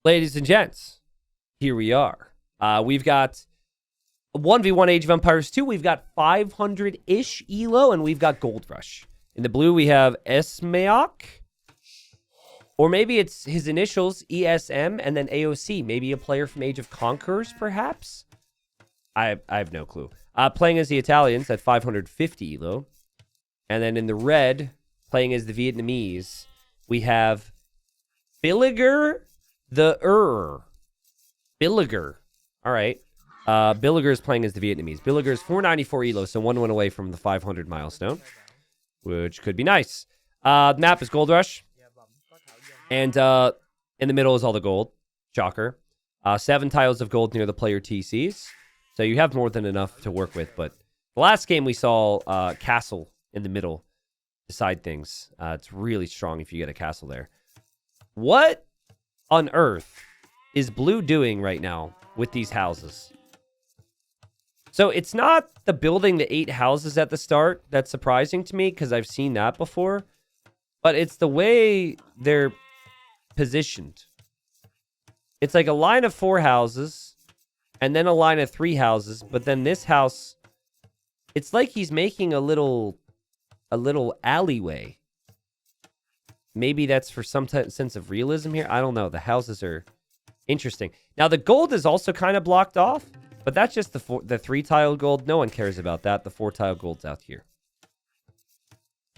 Ladies and gents, here we are. We've got 1v1 Age of Empires 2. We've got 500-ish elo, and we've got Gold Rush. In the blue, we have Esmeok. Or maybe it's his initials, ESM, and then AOC. Maybe a player from Age of Conquerors, perhaps? I have no clue. Playing as the Italians at 550 elo. And then in the red, playing as the Vietnamese, we have Billiger Billiger. All right. Billiger is playing as the Vietnamese. Billiger is 494 elo, so one went away from the 500 milestone, which could be nice. Map is Gold Rush. And in the middle is all the gold. Shocker. 7 tiles of gold near the player TCs. So you have more than enough to work with. But the last game we saw castle in the middle decide things. It's really strong if you get a castle there. What on earth is blue doing right now with these houses? So it's not the building the 8 houses at the start that's surprising to me, because I've seen that before. But it's the way they're positioned. It's like a line of 4 houses and then a line of 3 houses, but then this house, it's like he's making a little alleyway. Maybe that's for some sense of realism here. I don't know. The houses are interesting. Now the gold is also kind of blocked off, but that's just the 3-tile gold. No one cares about that. The 4-tile gold's out here.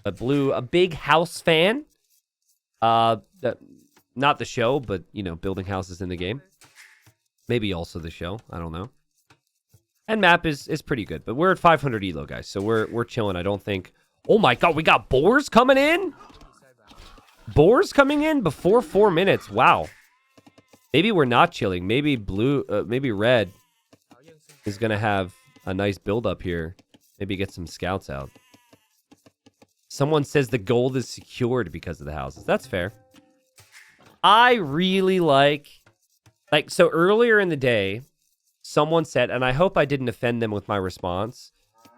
But blue, a big house fan. Not the show, but, you know, building houses in the game. Maybe also the show. I don't know. And map is pretty good. But we're at 500 elo, guys. So we're chilling. I don't think... Oh, my God. We got boars coming in? Boars coming in before 4 minutes. Wow. Maybe we're not chilling. Maybe maybe red is going to have a nice build up here. Maybe get some scouts out. Someone says the gold is secured because of the houses. That's fair. I really like, so earlier in the day, someone said, and I hope I didn't offend them with my response,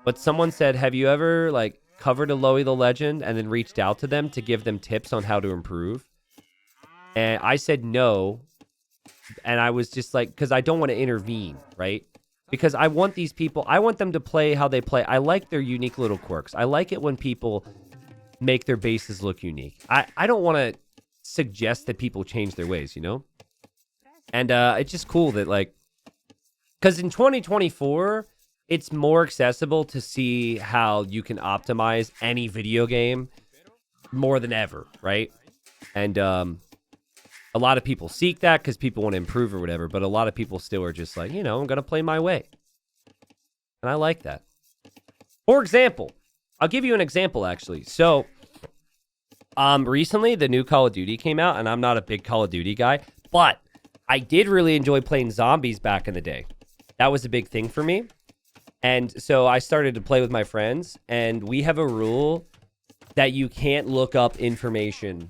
but someone said, have you ever, covered a Loey the Legend and then reached out to them to give them tips on how to improve? And I said no, and I was just because I don't want to intervene, right? Because I want these people, I want them to play how they play. I like their unique little quirks. I like it when people make their bases look unique. I don't want to suggest that people change their ways, you know? And it's just cool that, because in 2024, it's more accessible to see how you can optimize any video game more than ever, right? And a lot of people seek that because people want to improve or whatever, but a lot of people still are just I'm going to play my way. And I like that. For example, I'll give you an example, actually. So, recently, the new Call of Duty came out, and I'm not a big Call of Duty guy, but I did really enjoy playing zombies back in the day. That was a big thing for me. And so I started to play with my friends, and we have a rule that you can't look up information.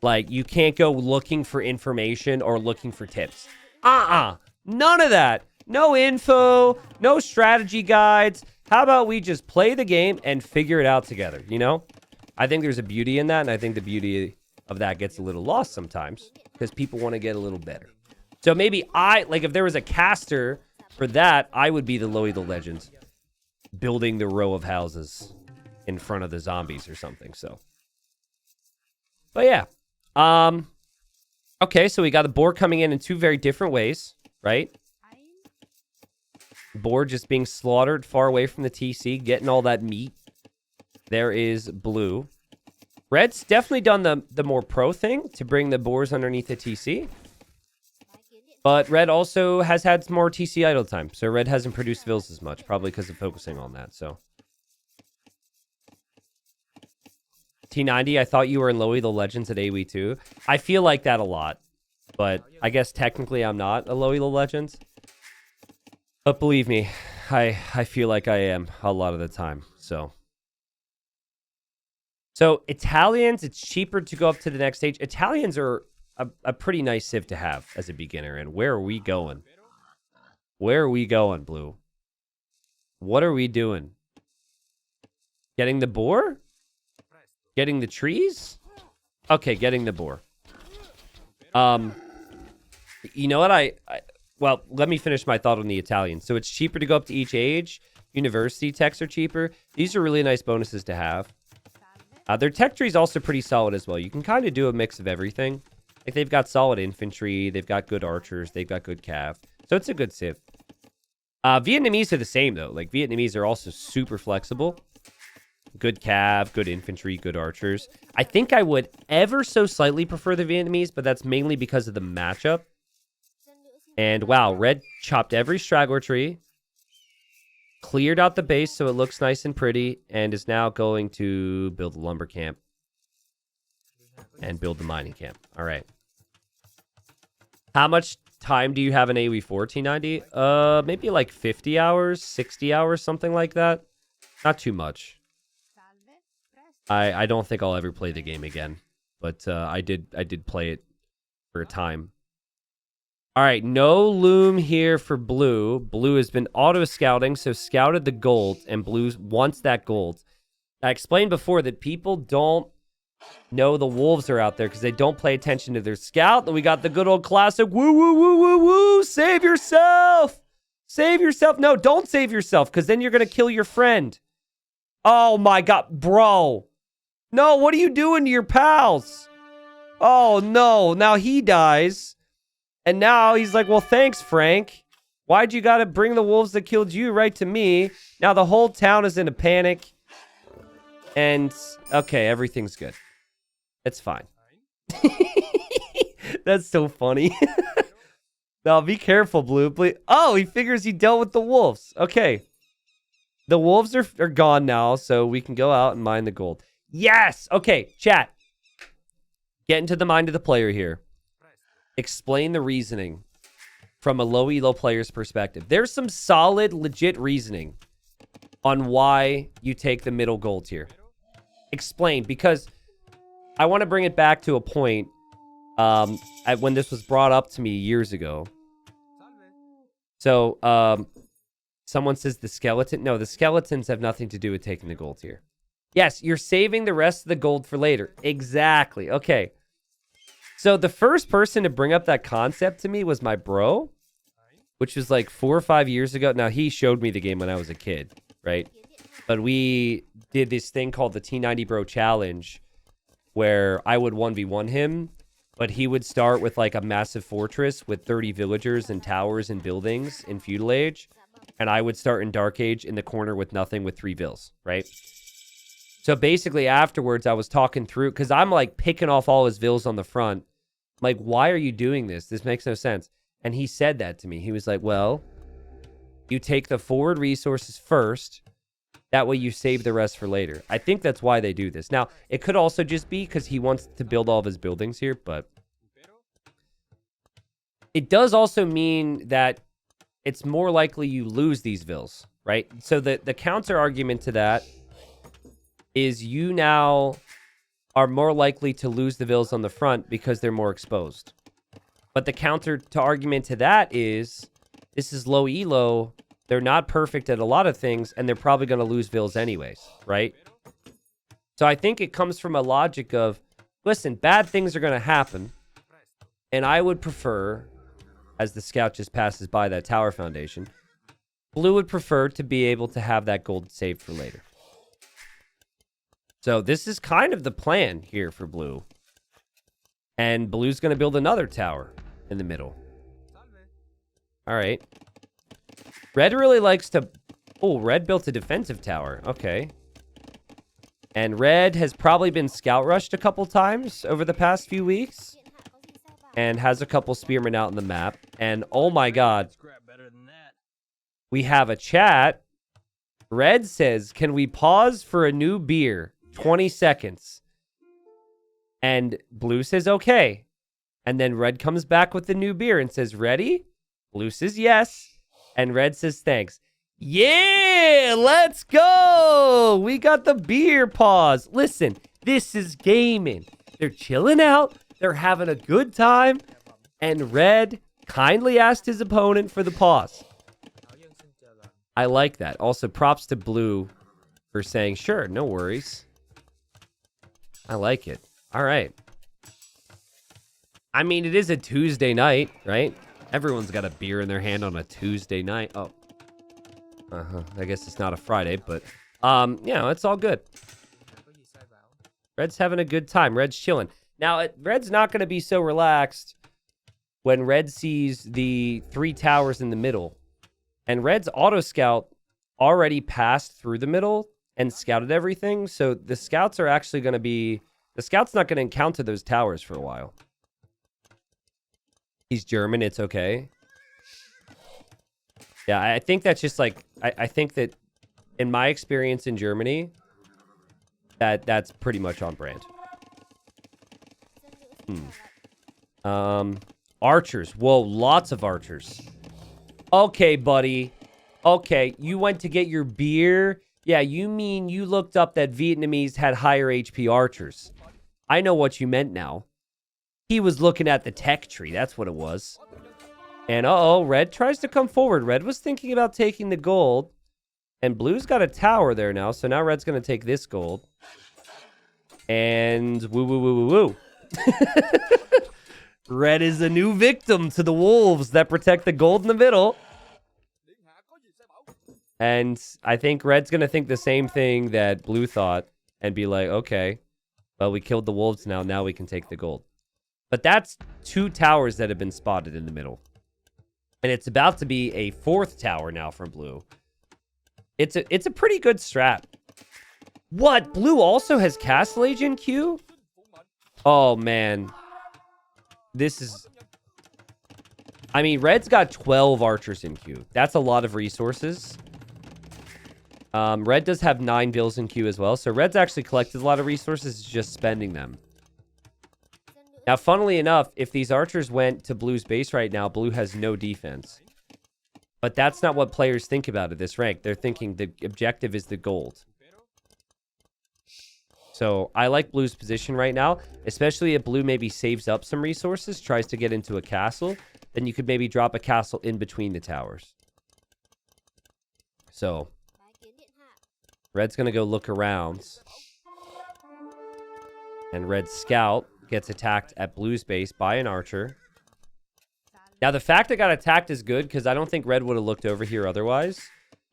You can't go looking for information or looking for tips. None of that. No info, no strategy guides. How about we just play the game and figure it out together, you know? I think there's a beauty in that, and I think the beauty of that gets a little lost sometimes because people want to get a little better. So maybe if there was a caster for that, I would be the Loey the Legend, building the row of houses in front of the zombies or something. So, but yeah. Okay, so we got the board coming in 2 very different ways, right? Board just being slaughtered far away from the TC, getting all that meat. There is blue. Red's definitely done the more pro thing to bring the boars underneath the TC. But red also has had more TC idle time. So red hasn't produced vills as much, probably because of focusing on that. So T90, I thought you were in Loey the Legends at AoE 2. I feel like that a lot. But I guess technically I'm not a Loey the Legends. But believe me, I feel like I am a lot of the time. So Italians, it's cheaper to go up to the next stage. Italians are a pretty nice civ to have as a beginner. And where are we going? Where are we going, Blue? What are we doing? Getting the boar? Getting the trees? Okay, getting the boar. You know what? Well, let me finish my thought on the Italian. So it's cheaper to go up to each age. University techs are cheaper. These are really nice bonuses to have. Their tech tree is also pretty solid as well. You can kind of do a mix of everything. Like they've got solid infantry, they've got good archers, they've got good cav. So it's a good civ. Vietnamese are the same though. Like Vietnamese are also super flexible. Good cav, good infantry, good archers. I think I would ever so slightly prefer the Vietnamese, but that's mainly because of the matchup. And wow, red chopped every straggler tree. Cleared out the base so it looks nice and pretty, and is now going to build the lumber camp. And build the mining camp. All right. How much time do you have in AoE4, T90? Maybe like 50 hours, 60 hours, something like that. Not too much. I don't think I'll ever play the game again, but I did play it for a time. All right, no loom here for blue. Blue has been auto-scouting, so scouted the gold, and blue wants that gold. I explained before that people don't know the wolves are out there because they don't pay attention to their scout. And we got the good old classic, woo, woo, woo, woo, woo, save yourself. Save yourself. No, don't save yourself because then you're going to kill your friend. Oh, my God, bro. No, what are you doing to your pals? Oh, no, now he dies. And now he's like, well, thanks, Frank. Why'd you gotta bring the wolves that killed you right to me? Now the whole town is in a panic. And, okay, everything's good. It's fine. That's so funny. Now, be careful, Blue. Please. Oh, he figures he dealt with the wolves. Okay. The wolves are gone now, so we can go out and mine the gold. Yes! Okay, chat. Get into the mind of the player here. Explain the reasoning from a low elo player's perspective. There's some solid, legit reasoning on why you take the middle gold tier. Explain, because I want to bring it back to a point when this was brought up to me years ago. So, someone says the skeleton. No, the skeletons have nothing to do with taking the gold tier. Yes, you're saving the rest of the gold for later. Exactly. Okay. So the first person to bring up that concept to me was my bro, which was like 4 or 5 years ago. Now, he showed me the game when I was a kid, right? But we did this thing called the T90 Bro Challenge where I would 1v1 him, but he would start with like a massive fortress with 30 villagers and towers and buildings in Feudal Age. And I would start in Dark Age in the corner with nothing with 3 vills, right? So basically afterwards, I was talking through, because I'm like picking off all his vills on the front. Like, why are you doing this? This makes no sense. And he said that to me. He was like, well, you take the forward resources first. That way you save the rest for later. I think that's why they do this. Now, it could also just be because he wants to build all of his buildings here, but it does also mean that it's more likely you lose these vills, right? So the counter argument to that is you now are more likely to lose the vills on the front because they're more exposed. But the counter to argument to that is this is low elo. They're not perfect at a lot of things, and they're probably going to lose vills anyways, right? So I think it comes from a logic of, listen, bad things are going to happen, and I would prefer, as the scout just passes by that tower foundation, Blue would prefer to be able to have that gold saved for later. So this is kind of the plan here for Blue. And Blue's going to build another tower in the middle. All right. Red really likes to... Oh, Red built a defensive tower. Okay. And Red has probably been scout rushed a couple times over the past few weeks. And has a couple spearmen out in the map. And oh my God. We have a chat. Red says, can we pause for a new beer? 20 seconds. And Blue says, okay. And then Red comes back with the new beer and says, ready? Blue says, yes. And Red says, thanks. Yeah, let's go. We got the beer pause. Listen, this is gaming. They're chilling out. They're having a good time. And Red kindly asked his opponent for the pause. I like that. Also, props to Blue for saying, sure, no worries. I like it. All right. I mean, it is a Tuesday night, right? Everyone's got a beer in their hand on a Tuesday night. Oh. I guess it's not a Friday, but it's all good. Red's having a good time. Red's chilling. Now, Red's not going to be so relaxed when Red sees the 3 towers in the middle. And Red's auto scout already passed through the middle and scouted everything. So the scouts are actually going to be... The scout's not going to encounter those towers for a while. He's German. It's okay. Yeah, I think that's just like... I think that in my experience in Germany, that's pretty much on brand. Archers. Whoa, lots of archers. Okay, buddy. Okay, you went to get your beer? Yeah, you mean you looked up that Vietnamese had higher HP archers. I know what you meant now. He was looking at the tech tree. That's what it was. And Red tries to come forward. Red was thinking about taking the gold. And Blue's got a tower there now. So now Red's going to take this gold. And woo. Red is a new victim to the wolves that protect the gold in the middle. And I think Red's going to think the same thing that Blue thought and be like, okay, well, we killed the wolves now. Now we can take the gold. But that's 2 towers that have been spotted in the middle. And it's about to be a 4th tower now from Blue. It's a pretty good strat. What? Blue also has Castle Age in queue? Oh, man. This is... I mean, Red's got 12 archers in queue. That's a lot of resources. Red does have 9 bills in queue as well. So Red's actually collected a lot of resources, just spending them. Now, funnily enough, if these archers went to Blue's base right now, Blue has no defense. But that's not what players think about at this rank. They're thinking the objective is the gold. So I like Blue's position right now, especially if Blue maybe saves up some resources, tries to get into a castle, then you could maybe drop a castle in between the towers. So Red's going to go look around. And Red's scout gets attacked at Blue's base by an archer. Now, the fact it got attacked is good because I don't think Red would have looked over here otherwise.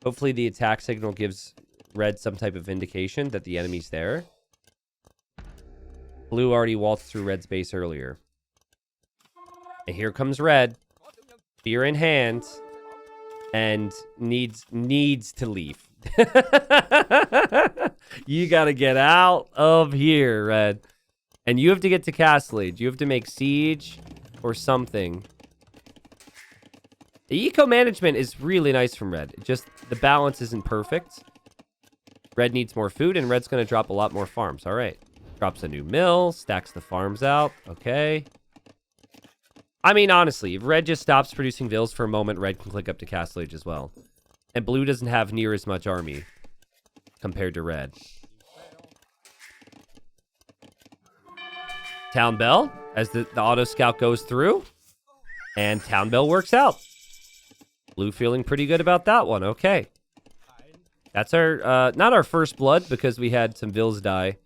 Hopefully, the attack signal gives Red some type of indication that the enemy's there. Blue already waltzed through Red's base earlier. And here comes Red. Spear in hand. And needs to leave. You gotta get out of here, Red. And you have to get to Castle Age. You have to make siege or something. The eco management is really nice from Red. Just the balance isn't perfect. Red needs more food, and Red's going to drop a lot more farms. All right. Drops a new mill, stacks the farms out. Okay. I mean, honestly, if Red just stops producing vills for a moment, Red can click up to Castle Age as well. And Blue doesn't have near as much army compared to Red. Town Bell, as the auto scout goes through. And Town Bell works out. Blue feeling pretty good about that one. Okay. That's our, not our first blood because we had some vills die.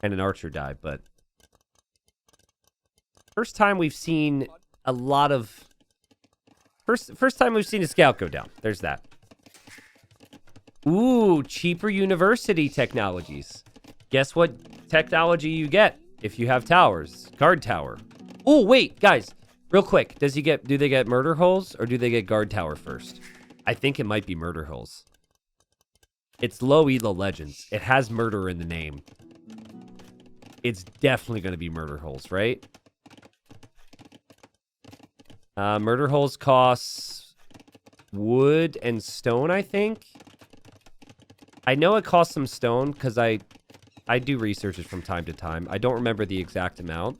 And an archer die, but... First time we've seen a lot of... First time we've seen a scout go down. There's that. Ooh, cheaper university technologies. Guess what technology you get if you have towers? Guard tower. Oh, wait, guys. Real quick. Do they get murder holes or do they get guard tower first? I think it might be murder holes. It's low elo legends. It has murder in the name. It's definitely going to be murder holes, right? Murder holes costs wood and stone, I think. I know it costs some stone because I do researches from time to time. I don't remember the exact amount.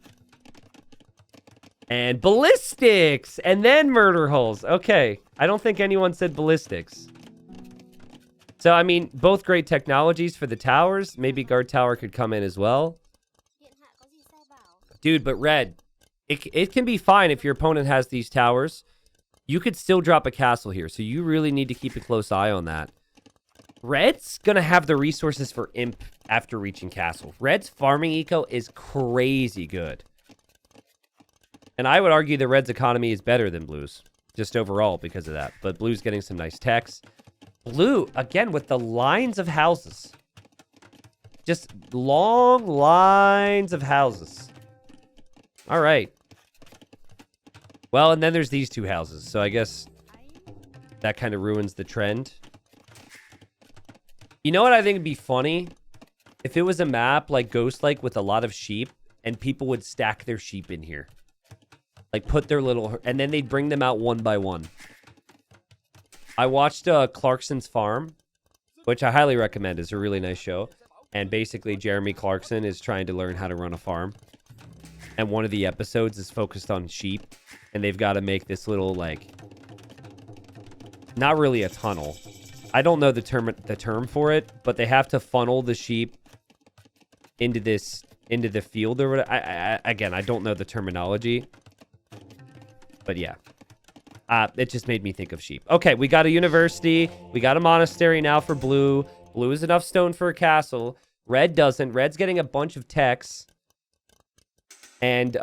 And ballistics! And then murder holes. Okay. I don't think anyone said ballistics. So, I mean, both great technologies for the towers. Maybe guard tower could come in as well. Dude, but Red, it can be fine if your opponent has these towers. You could still drop a castle here, so you really need to keep a close eye on that. Red's going to have the resources for Imp after reaching castle. Red's farming eco is crazy good. And I would argue the Red's economy is better than Blue's, just overall because of that. But Blue's getting some nice techs. Blue, again, with the lines of houses. Just long lines of houses. All right. Well, and then there's these two houses. So I guess that kind of ruins the trend. You know what I think would be funny? If it was a map like Ghost-like with a lot of sheep and people would stack their sheep in here. Like put their little... And then they'd bring them out one by one. I watched Clarkson's Farm, which I highly recommend. It's a really nice show. And basically, Jeremy Clarkson is trying to learn how to run a farm. And one of the episodes is focused on sheep. And they've got to make this little, like... Not really a tunnel. I don't know the term for it, but they have to funnel the sheep into the field or whatever. Again, I don't know the terminology. But yeah. It just made me think of sheep. Okay, we got a university. We got a monastery now for Blue. Blue is enough stone for a castle. Red doesn't. Red's getting a bunch of techs. And,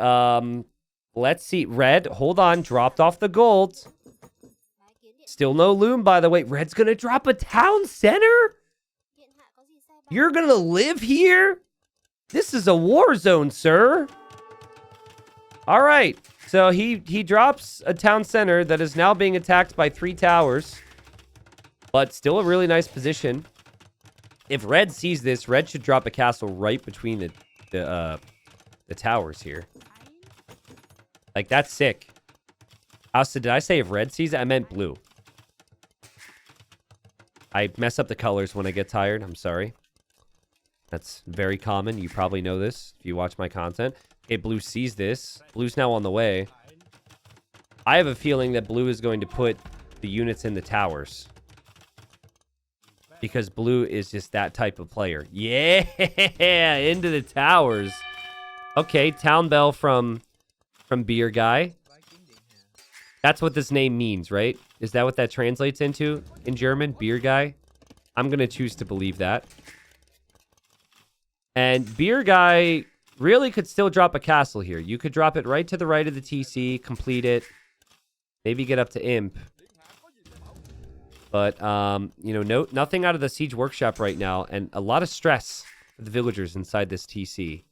let's see. Red, hold on. Dropped off the gold. Still no loom, by the way. Red's gonna drop a town center? You're gonna live here? This is a war zone, sir. All right. So he drops a town center that is now being attacked by 3 towers. But still a really nice position. If Red sees this, Red should drop a castle right between the towers here. Like, that's sick. Also, did I say if Red sees it? I meant Blue. I mess up the colors when I get tired. I'm sorry. That's very common. You probably know this if you watch my content. Okay, Blue sees this. Blue's now on the way. I have a feeling that Blue is going to put the units in the towers. Because Blue is just that type of player. Yeah! Into the towers. Okay, Town Bell from Beer Guy. That's what this name means, right? Is that what that translates into in German? Beer Guy? I'm going to choose to believe that. And Beer Guy really could still drop a castle here. You could drop it right to the right of the TC, complete it, maybe get up to Imp. But, you know, nothing out of the Siege Workshop right now, and a lot of stress for the villagers inside this TC.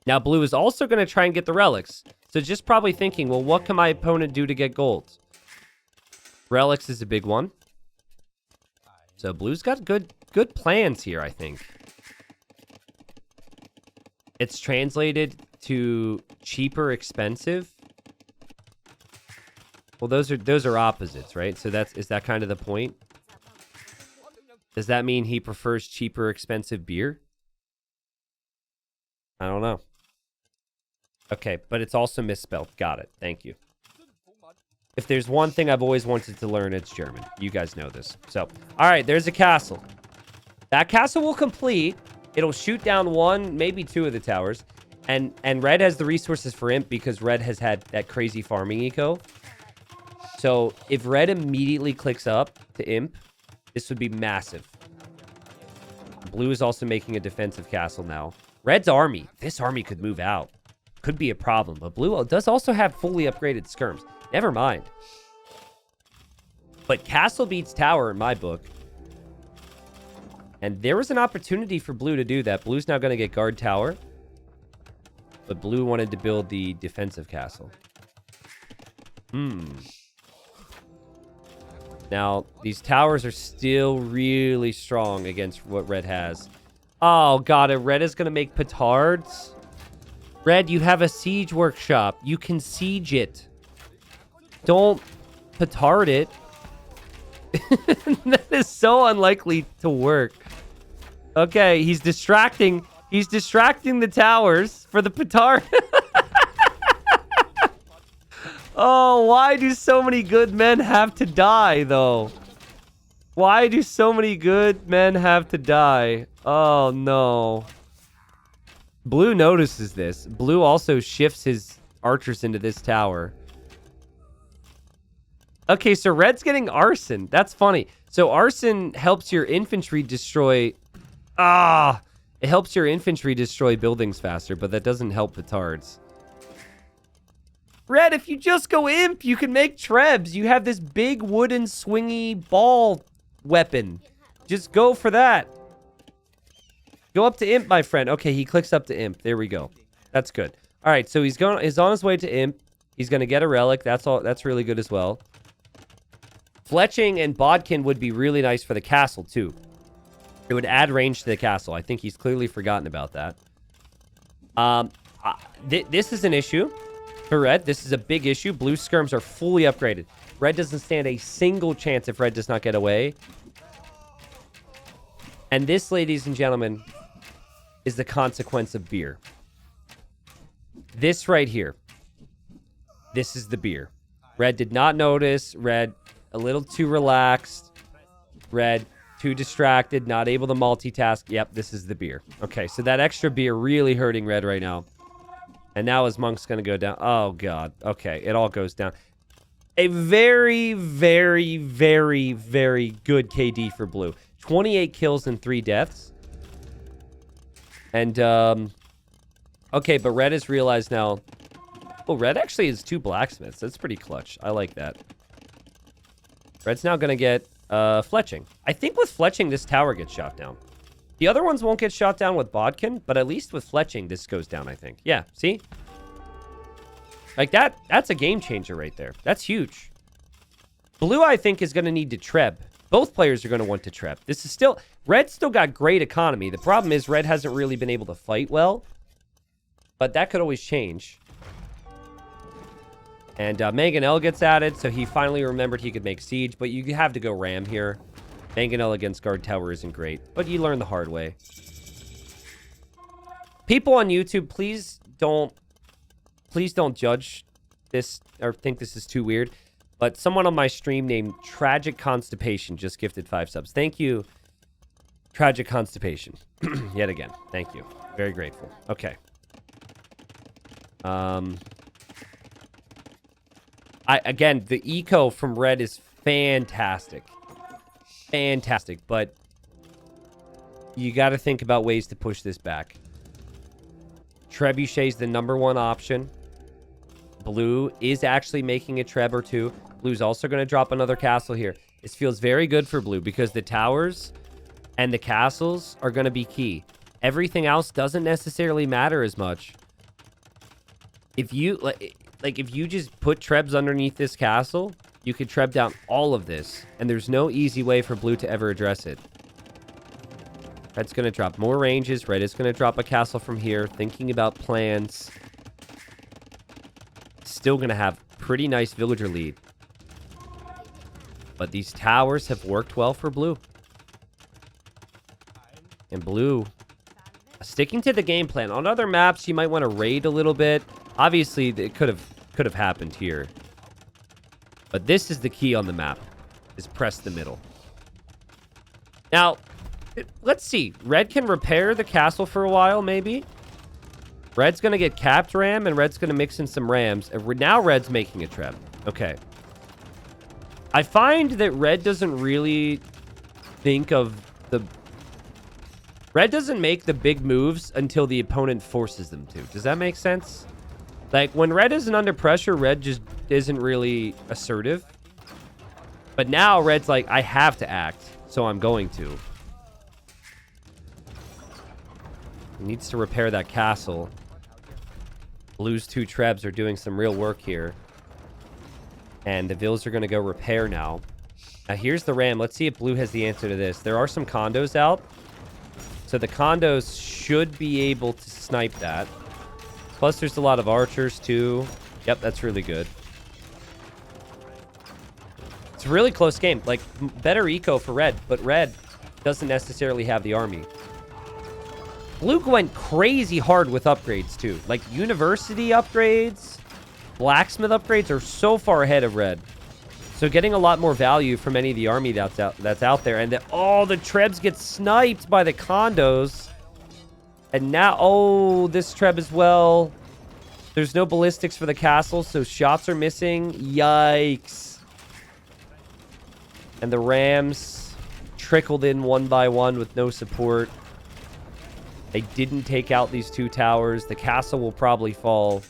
Now, Blue is also going to try and get the relics. So just probably thinking, well, what can my opponent do to get gold? Relics is a big one. So Blue's got good plans here, I think. It's translated to cheaper, expensive. Well, those are opposites, right? So is that kind of the point? Does that mean he prefers cheaper, expensive beer? I don't know. Okay, but it's also misspelled. Got it. Thank you. If there's one thing I've always wanted to learn, it's German. You guys know this. So, all right, there's a castle. That castle will complete. It'll shoot down 1, maybe 2 of the towers. And Red has the resources for Imp because Red has had that crazy farming eco. So, if Red immediately clicks up to Imp, this would be massive. Blue is also making a defensive castle now. Red's army. This army could move out. Could be a problem. But Blue does also have fully upgraded skirms. Never mind. But castle beats tower in my book. And there was an opportunity for Blue to do that. Blue's now going to get guard tower. But Blue wanted to build the defensive castle. Now, these towers are still really strong against what Red has. Oh, God. Red is going to make petards. Red, you have a siege workshop. You can siege it. Don't petard it. That is so unlikely to work. Okay, he's distracting. He's distracting the towers for the petard. Oh, why do so many good men have to die, though? Why do so many good men have to die? Oh, no. Blue notices this. Blue also shifts his archers into this tower. Okay, so Red's getting Arson. That's funny. So Arson helps your infantry destroy... it helps your infantry destroy buildings faster, but that doesn't help petards. Red, if you just go imp, you can make trebs. You have this big wooden swingy ball weapon. Just go for that. Go up to imp, my friend. Okay, he clicks up to imp. There we go. That's good. All right, so he's on his way to imp. He's going to get a relic. That's all. That's really good as well. Fletching and Bodkin would be really nice for the castle, too. It would add range to the castle. I think he's clearly forgotten about that. This is an issue for red. This is a big issue. Blue skirms are fully upgraded. Red doesn't stand a single chance if red does not get away. And this, ladies and gentlemen, is the consequence of beer. This right here. This is the beer. Red did not notice. Red, a little too relaxed. Red, too distracted, not able to multitask. Yep, this is the beer. Okay, so that extra beer really hurting red right now. And now his monk's going to go down. Oh, God. Okay, it all goes down. A very, very, very, very good KD for blue. 28 kills and 3 deaths. And, okay, but red has realized now... Oh, red actually has 2 blacksmiths. That's pretty clutch. I like that. Red's now going to get fletching. I think with fletching, this tower gets shot down. The other ones won't get shot down with Bodkin, but at least with fletching, this goes down, I think. Yeah, see? Like, that's a game changer right there. That's huge. Blue, I think, is going to need to treb. Both players are going to want to treb. This is still... Red still got great economy. The problem is red hasn't really been able to fight well. But that could always change. And Mangonel gets added, so he finally remembered he could make siege. But you have to go ram here. Mangonel against guard tower isn't great, but you learn the hard way. People on YouTube, please don't judge this or think this is too weird. But someone on my stream named Tragic Constipation just gifted 5 subs. Thank you, Tragic Constipation. Yet again, thank you. Very grateful. Okay. Again, the eco from red is fantastic. Fantastic, but you got to think about ways to push this back. Trebuchet's the #1 option. Blue is actually making a treb or 2. Blue's also going to drop another castle here. This feels very good for blue because the towers and the castles are going to be key. Everything else doesn't necessarily matter as much. If you if you just put trebs underneath this castle, you could treb down all of this, and there's no easy way for blue to ever address it. Red's going to drop more ranges. Red is going to drop a castle from here. Thinking about plans. Still going to have pretty nice villager lead. But these towers have worked well for blue. And blue, sticking to the game plan. On other maps, you might want to raid a little bit. Obviously, it could have happened here. But this is the key on the map, is press the middle. Now, let's see. Red can repair the castle for a while, maybe. Red's going to get capped ram, and red's going to mix in some rams. And now red's making a treb. Okay. I find that red doesn't really think of the... Red doesn't make the big moves until the opponent forces them to. Does that make sense? Like, when red isn't under pressure, red just isn't really assertive. But now red's like, I have to act, so I'm going to. He needs to repair that castle. Blue's 2 trebs are doing some real work here. And the vills are going to go repair now. Now, here's the ram. Let's see if blue has the answer to this. There are some condos out. So the condos should be able to snipe that. Plus, there's a lot of archers, too. Yep, that's really good. It's a really close game. Like, better eco for red, but red doesn't necessarily have the army. Blue went crazy hard with upgrades, too. Like, university upgrades, blacksmith upgrades are so far ahead of red. So getting a lot more value from any of the army that's out there. And the trebs get sniped by the condos. And now, oh, this treb as well. There's no ballistics for the castle, so shots are missing. Yikes. And the rams trickled in one by one with no support. They didn't take out these 2 towers. The castle will probably fall.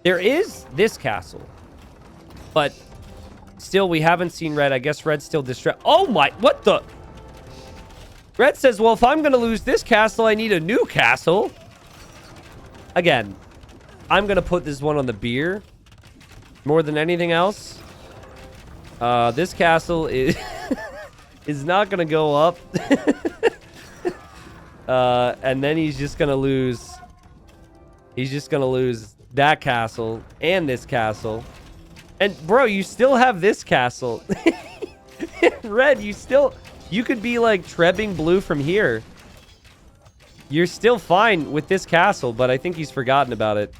There is this castle. But still, we haven't seen Red. I guess Red's still distressed. Oh my, what the? Red says, well, if I'm going to lose this castle, I need a new castle. Again, I'm going to put this one on the beer more than anything else. This castle is is not going to go up. And then he's just going to lose. He's just going to lose that castle and this castle. And, bro, you still have this castle. Red, you could be, like, trebbing blue from here. You're still fine with this castle, but I think he's forgotten about it.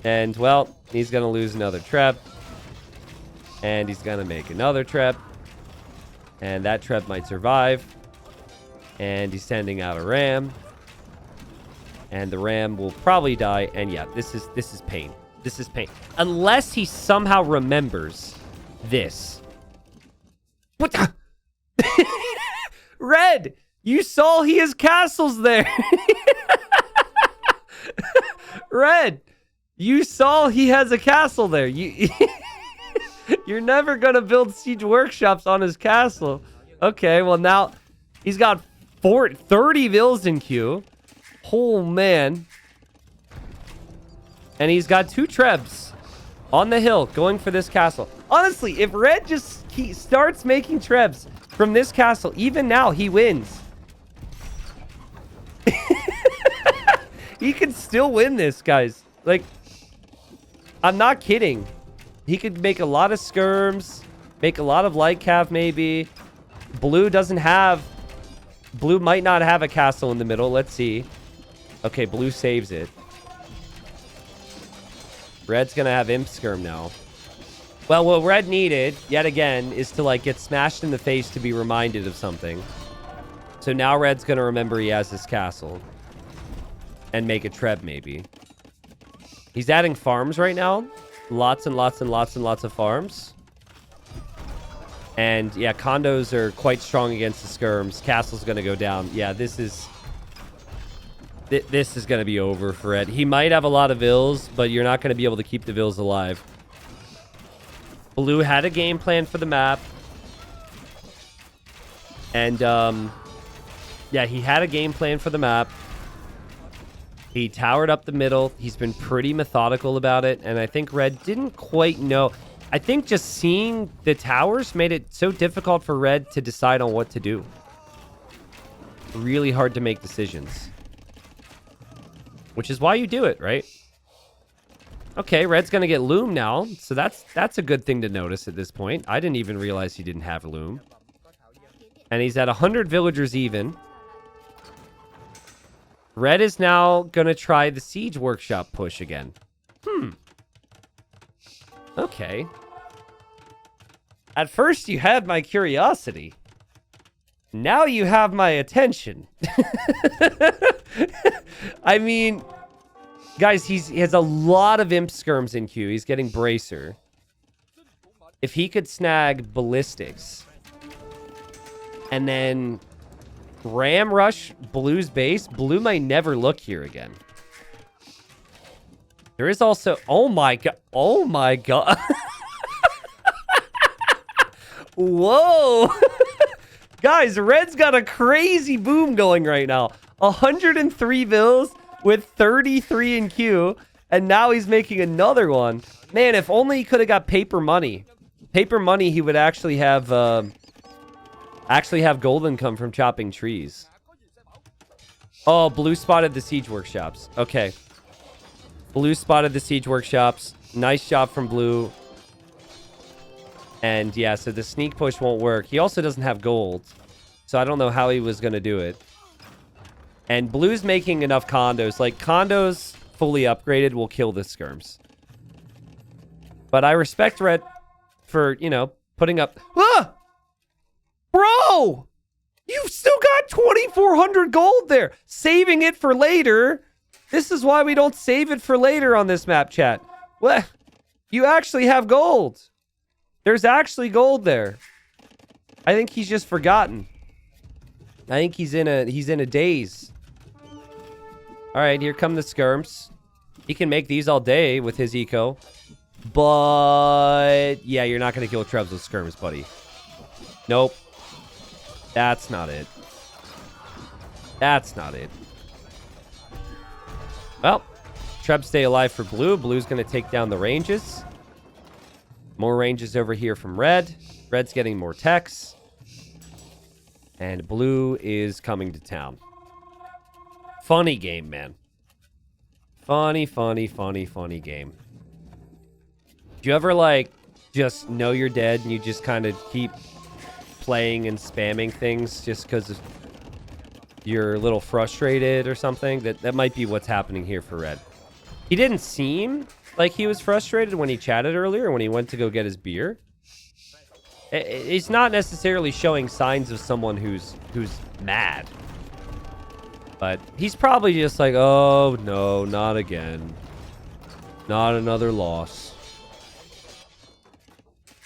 And, well, he's going to lose another treb. And he's going to make another treb. And that treb might survive. And he's sending out a ram. And the ram will probably die. And, yeah, this is pain. This is pain. Unless he somehow remembers this. What the? Red! You saw he has castles there. Red! You saw he has a castle there. You're never going to build siege workshops on his castle. Okay, well now he's got 30 vills in queue. Oh, man. And he's got 2 trebs on the hill going for this castle. Honestly, if Red just starts making trebs from this castle, even now, he wins. He could still win this, guys. Like, I'm not kidding. He could make a lot of skirms, make a lot of light cav maybe. Blue might not have a castle in the middle. Let's see. Okay, blue saves it. Red's gonna have imp skirm now. Well, what Red needed, yet again, is to, like, get smashed in the face to be reminded of something. So now Red's gonna remember he has this castle. And make a treb, maybe. He's adding farms right now. Lots and lots and lots and lots of farms. And, yeah, condos are quite strong against the skirms. Castle's gonna go down. Yeah, this is gonna be over for Red. He might have a lot of vills, but you're not gonna be able to keep the vills alive. Blue had a game plan for the map. And, yeah, he had a game plan for the map. He towered up the middle. He's been pretty methodical about it. And I think Red didn't quite know. I think just seeing the towers made it so difficult for Red to decide on what to do. Really hard to make decisions. Which is why you do it, right? Okay, Red's going to get Loom now. So that's a good thing to notice at this point. I didn't even realize he didn't have Loom. And he's at 100 villagers even. Red is now going to try the siege workshop push again. Okay. At first you had my curiosity. Now you have my attention. I mean, guys, he has a lot of imp skirms in queue. He's getting bracer. If he could snag ballistics and then ram rush Blue's base, Blue might never look here again. There is also, oh my god, whoa. Guys, Red's got a crazy boom going right now. 103 vills with 33 in queue, and now he's making another one. Man, if only he could have got paper money. Paper money, he would actually have gold income from chopping trees. Oh, Blue spotted the siege workshops. Okay. Blue spotted the siege workshops. Nice job from Blue. And yeah, so the sneak push won't work. He also doesn't have gold. So I don't know how he was going to do it. And Blue's making enough condos. Like, condos fully upgraded will kill the skirms. But I respect Red for, you know, putting up... Ah! Bro! You've still got 2,400 gold there. Saving it for later. This is why we don't save it for later on this map, chat. What? You actually have gold. There's actually gold there. I think he's just forgotten. I think he's in a daze. All right, here come the skirms. He can make these all day with his eco. But yeah, you're not going to kill Trebs with skirms, buddy. Nope. That's not it. That's not it. Well, Trebs stay alive for blue. Blue's going to take down the ranges. More ranges over here from red. Red's getting more techs. And blue is coming to town. Funny game, man. Funny game. Do you ever, like, just know you're dead and you just kind of keep playing and spamming things just because you're a little frustrated or something? That might be what's happening here for red. He didn't seem like he was frustrated when he chatted earlier, when he went to go get his beer. He's not necessarily showing signs of someone who's mad. But he's probably just like, oh, no, not again. Not another loss.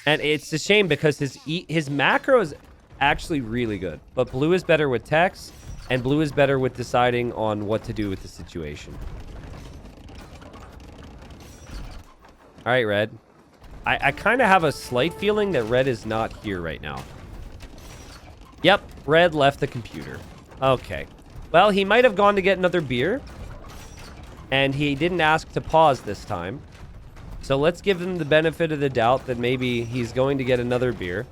And it's a shame because his macro is actually really good. But blue is better with techs, and blue is better with deciding on what to do with the situation. All right, red. I kind of have a slight feeling that red is not here right now. Yep, red left the computer. Okay. Well, he might have gone to get another beer. And he didn't ask to pause this time. So let's give him the benefit of the doubt that maybe he's going to get another beer.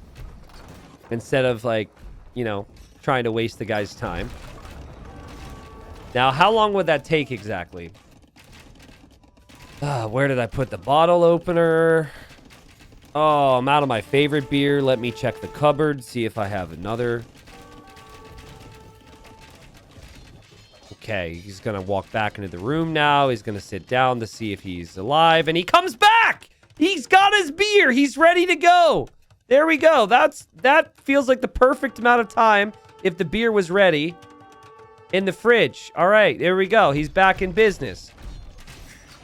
Instead of, like, you know, trying to waste the guy's time. Now, how long would that take exactly? Where did I put the bottle opener? Oh, I'm out of my favorite beer. Let me check the cupboard, see if I have another. Okay, he's going to walk back into the room now. He's going to sit down to see if he's alive. And he comes back! He's got his beer! He's ready to go! There we go. That feels like the perfect amount of time if the beer was ready in the fridge. All right, there we go. He's back in business.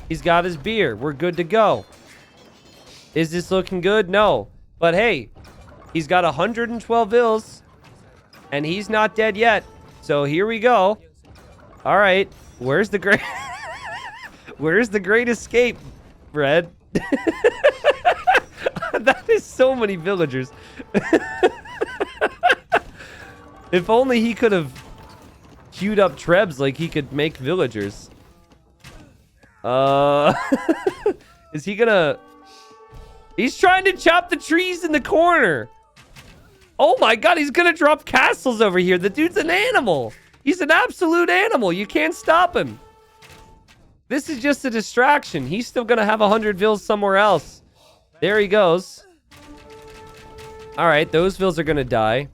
He's got his beer. We're good to go. Is this looking good? No. But hey, he's got 112 vills, and he's not dead yet. So here we go. All right. Where's the great... Where's the great escape, Red? That is so many villagers. If only he could have queued up Trebs like he could make villagers. Is he gonna... He's trying to chop the trees in the corner. Oh my god, he's gonna drop castles over here. The dude's an animal. He's an absolute animal. You can't stop him. This is just a distraction. He's still gonna have 100 vills somewhere else. There he goes. Alright, those vills are gonna die.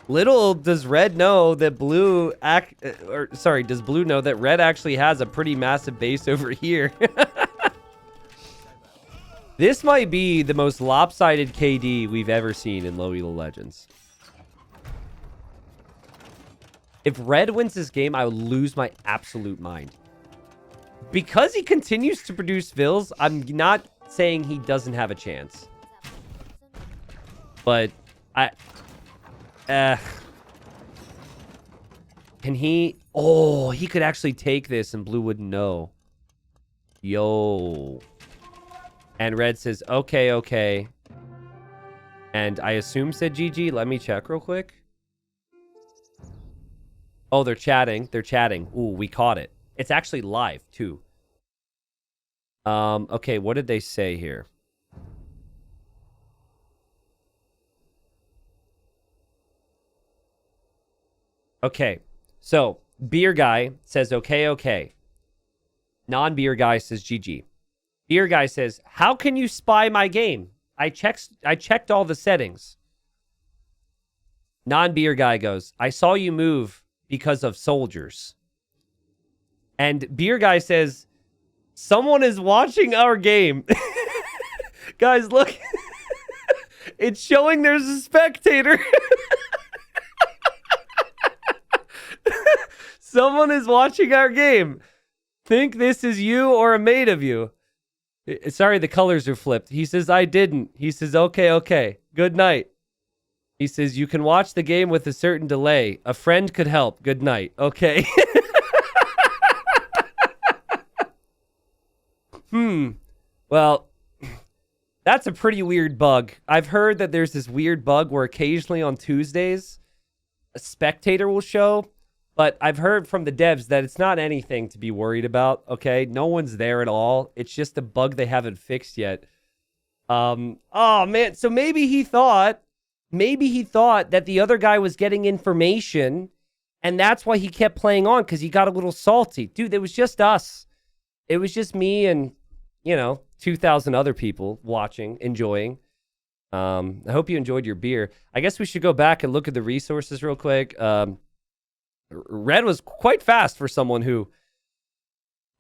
Little does red know that blue does blue know that red actually has a pretty massive base over here. This might be the most lopsided KD we've ever seen in Low Elo Legends. If red wins this game, I would lose my absolute mind. Because he continues to produce vills, I'm not saying he doesn't have a chance. But can he... Oh, he could actually take this and blue wouldn't know. Yo. And red says, okay, okay. And I assume said GG. Let me check real quick. Oh, they're chatting. They're chatting. Ooh, we caught it. It's actually live, too. Okay, what did they say here? Okay, so beer guy says, okay, okay. Non-beer guy says, GG. Beer guy says, how can you spy my game? I checked all the settings. Non-beer guy goes, I saw you move because of soldiers. And beer guy says, someone is watching our game. Guys, look. It's showing there's a spectator. Someone is watching our game. Think this is you or a mate of you. Sorry, the colors are flipped. He says, I didn't. He says, okay, okay. Good night. He says, you can watch the game with a certain delay. A friend could help. Good night. Okay. Well, that's a pretty weird bug. I've heard that there's this weird bug where occasionally on Tuesdays, a spectator will show, but I've heard from the devs that it's not anything to be worried about, okay? No one's there at all. It's just a bug they haven't fixed yet. Oh, man. So maybe he thought that the other guy was getting information, and that's why he kept playing on, because he got a little salty. Dude, it was just us. It was just me and, 2,000 other people watching, enjoying. I hope you enjoyed your beer. I guess we should go back and look at the resources real quick. Red was quite fast for someone who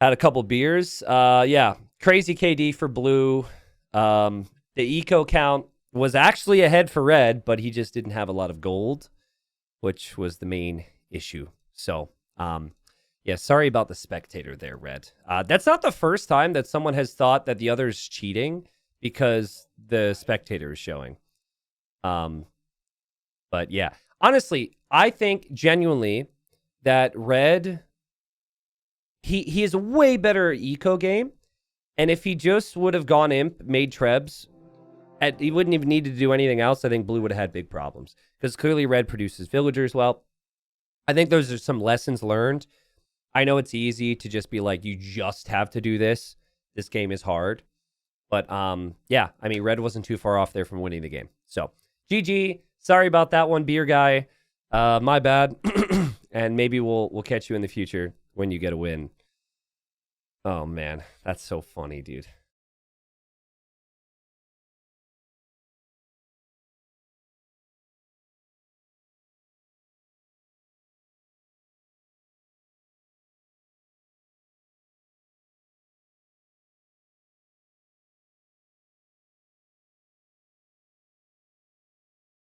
had a couple beers. Yeah, crazy KD for blue. The eco count was actually ahead for red, but he just didn't have a lot of gold, which was the main issue. So, yeah, sorry about the spectator there, Red. That's not the first time that someone has thought that the other's cheating because the spectator is showing. But yeah, honestly, I think genuinely that Red, he is a way better eco game. And if he just would have gone imp, made trebs, he wouldn't even need to do anything else. I think blue would have had big problems because clearly red produces villagers well. I think those are some lessons learned. I know it's easy to just be like, you just have to do this. This game is hard. But yeah, I mean, red wasn't too far off there from winning the game. So GG. Sorry about that one, beer guy. My bad. And maybe we'll catch you in the future when you get a win. Oh man, that's so funny, dude.